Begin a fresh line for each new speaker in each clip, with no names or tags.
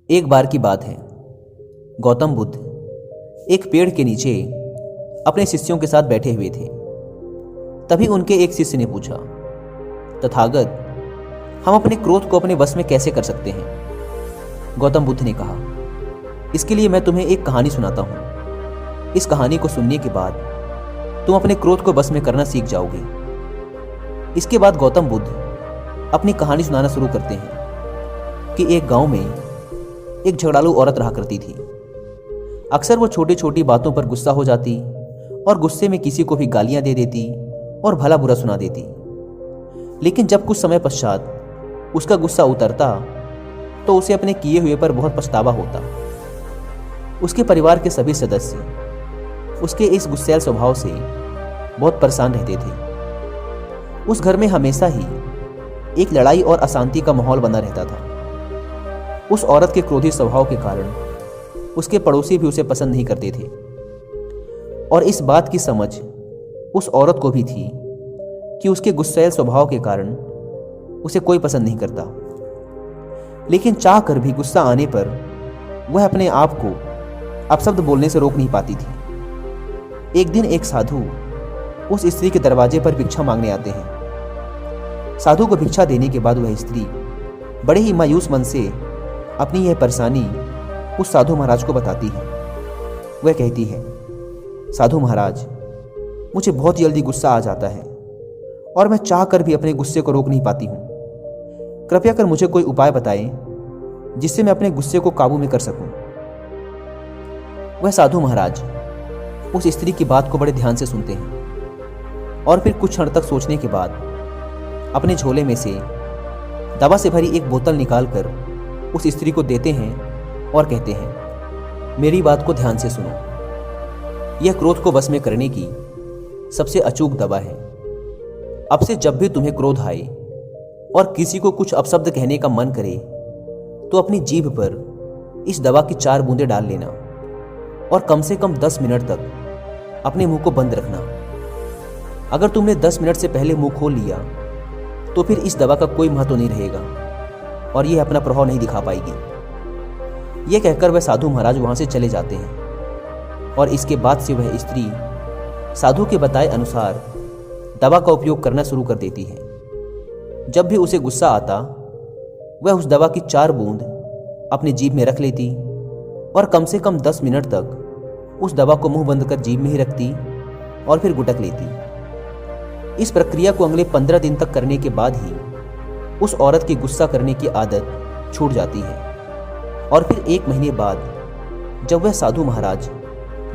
एक बार की बात है। गौतम बुद्ध एक पेड़ के नीचे अपने शिष्यों के साथ बैठे हुए थे। तभी उनके एक शिष्य ने पूछा, तथागत, हम अपने क्रोध को अपने वश में कैसे कर सकते हैं? गौतम बुद्ध ने कहा, इसके लिए मैं तुम्हें एक कहानी सुनाता हूं। इस कहानी को सुनने के बाद तुम अपने क्रोध को वश में करना सीख जाओगे। इसके बाद गौतम बुद्ध अपनी कहानी सुनाना शुरू करते हैं कि एक गांव में एक झगड़ालू औरत रहा करती थी। अक्सर वो छोटी छोटी बातों पर गुस्सा हो जाती और गुस्से में किसी को भी गालियां दे देती और भला बुरा सुना देती। लेकिन जब कुछ समय पश्चात उसका गुस्सा उतरता तो उसे अपने किए हुए पर बहुत पछतावा होता। उसके परिवार के सभी सदस्य उसके इस गुस्सैल स्वभाव से बहुत परेशान रहते थे। उस घर में हमेशा ही एक लड़ाई और अशांति का माहौल बना रहता था। उस औरत के क्रोधी स्वभाव के कारण उसके पड़ोसी भी उसे पसंद नहीं करते थे और इस बात की समझ उस औरत को भी थी कि उसके गुस्सैल स्वभाव के कारण उसे कोई पसंद नहीं करता। लेकिन चाह कर भी गुस्सा आने पर वह अपने आप को अपशब्द बोलने से रोक नहीं पाती थी। एक दिन एक साधु उस स्त्री के दरवाजे पर भिक्षा मांगने आते हैं। साधु को भिक्षा देने के बाद वह स्त्री बड़े ही मायूस मन से अपनी यह परेशानी उस साधु महाराज को बताती है। वह कहती है, साधु महाराज, मुझे बहुत जल्दी गुस्सा आ जाता है और मैं चाह कर भी अपने गुस्से को रोक नहीं पाती हूँ। कृपया कर मुझे कोई उपाय बताएं जिससे मैं अपने गुस्से को काबू में कर सकूं। वह साधु महाराज उस स्त्री की बात को बड़े ध्यान से सुनते हैं और फिर कुछ क्षण तक सोचने के बाद अपने झोले में से दवा से भरी एक बोतल निकालकर उस स्त्री को देते हैं और कहते हैं, मेरी बात को ध्यान से सुनो। यह क्रोध को वश में करने की सबसे अचूक दवा है। अब से जब भी तुम्हें क्रोध आए और किसी को कुछ अपशब्द कहने का मन करे तो अपनी जीभ पर इस दवा की 4 बूंदें डाल लेना और कम से कम 10 मिनट तक अपने मुंह को बंद रखना। अगर तुमने 10 मिनट से पहले मुंह खोल लिया तो फिर इस दवा का कोई महत्व नहीं रहेगा और यह अपना प्रभाव नहीं दिखा पाएगी। यह कहकर वह साधु महाराज वहां से चले जाते हैं और इसके बाद से वह स्त्री साधु के बताए अनुसार दवा का उपयोग करना शुरू कर देती है। जब भी उसे गुस्सा आता वह उस दवा की 4 बूंद अपनी जीभ में रख लेती और कम से कम 10 मिनट तक उस दवा को मुंह बंद कर जीभ में ही रखती और फिर गुटक लेती। इस प्रक्रिया को अगले 15 दिन तक करने के बाद ही उस औरत की गुस्सा करने की आदत छूट जाती है। और फिर 1 महीने बाद जब वह साधु महाराज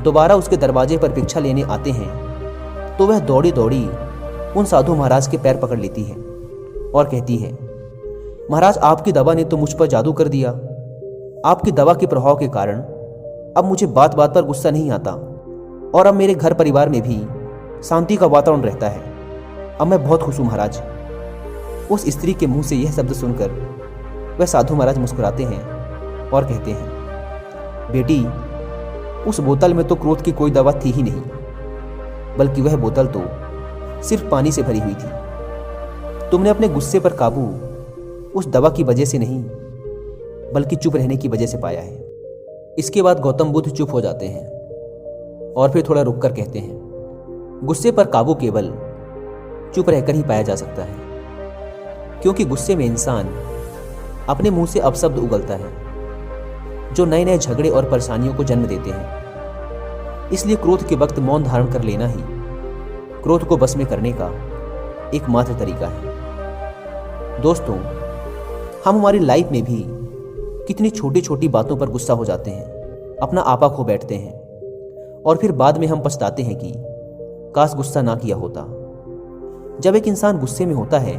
दोबारा उसके दरवाजे पर भिक्षा लेने आते हैं तो वह दौड़ी दौड़ी उन साधु महाराज के पैर पकड़ लेती है और कहती है, महाराज, आपकी दवा ने तो मुझ पर जादू कर दिया। आपकी दवा के प्रभाव के कारण अब मुझे बात बात पर गुस्सा नहीं आता और अब मेरे घर परिवार में भी शांति का वातावरण रहता है। अब मैं बहुत खुश हूँ महाराज। उस स्त्री के मुंह से यह शब्द सुनकर वह साधु महाराज मुस्कुराते हैं और कहते हैं, बेटी, उस बोतल में तो क्रोध की कोई दवा थी ही नहीं, बल्कि वह बोतल तो सिर्फ पानी से भरी हुई थी। तुमने अपने गुस्से पर काबू उस दवा की वजह से नहीं बल्कि चुप रहने की वजह से पाया है। इसके बाद गौतम बुद्ध चुप हो जाते हैं और फिर थोड़ा रुककर कहते हैं, गुस्से पर काबू केवल चुप रहकर ही पाया जा सकता है, क्योंकि गुस्से में इंसान अपने मुंह से अपशब्द उगलता है जो नए नए झगड़े और परेशानियों को जन्म देते हैं। इसलिए क्रोध के वक्त मौन धारण कर लेना ही क्रोध को बस में करने का एकमात्र तरीका है। दोस्तों, हम हमारी लाइफ में भी कितनी छोटी छोटी बातों पर गुस्सा हो जाते हैं, अपना आपा खो बैठते हैं और फिर बाद में हम पछताते हैं कि काश गुस्सा ना किया होता। जब एक इंसान गुस्से में होता है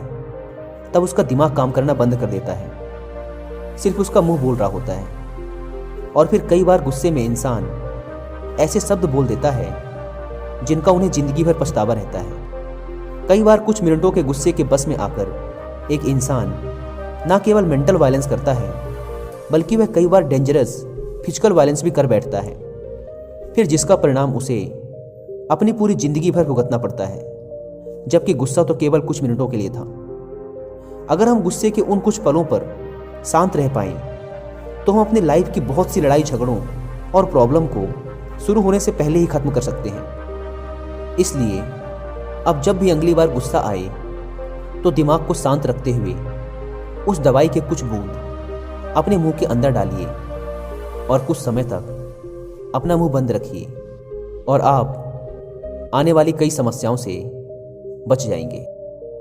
तब उसका दिमाग काम करना बंद कर देता है, सिर्फ उसका मुंह बोल रहा होता है और फिर कई बार गुस्से में इंसान ऐसे शब्द बोल देता है जिनका उन्हें जिंदगी भर पछतावा रहता है। कई बार कुछ मिनटों के गुस्से के बस में आकर एक इंसान ना केवल मेंटल वायलेंस करता है बल्कि वह कई बार डेंजरस फिजिकल वायलेंस भी कर बैठता है, फिर जिसका परिणाम उसे अपनी पूरी जिंदगी भर भुगतना पड़ता है, जबकि गुस्सा तो केवल कुछ मिनटों के लिए था। अगर हम गुस्से के उन कुछ पलों पर शांत रह पाएं तो हम अपनी लाइफ की बहुत सी लड़ाई झगड़ों और प्रॉब्लम को शुरू होने से पहले ही ख़त्म कर सकते हैं। इसलिए अब जब भी अगली बार गुस्सा आए तो दिमाग को शांत रखते हुए उस दवाई के कुछ बूंद अपने मुंह के अंदर डालिए और कुछ समय तक अपना मुंह बंद रखिए और आप आने वाली कई समस्याओं से बच जाएंगे।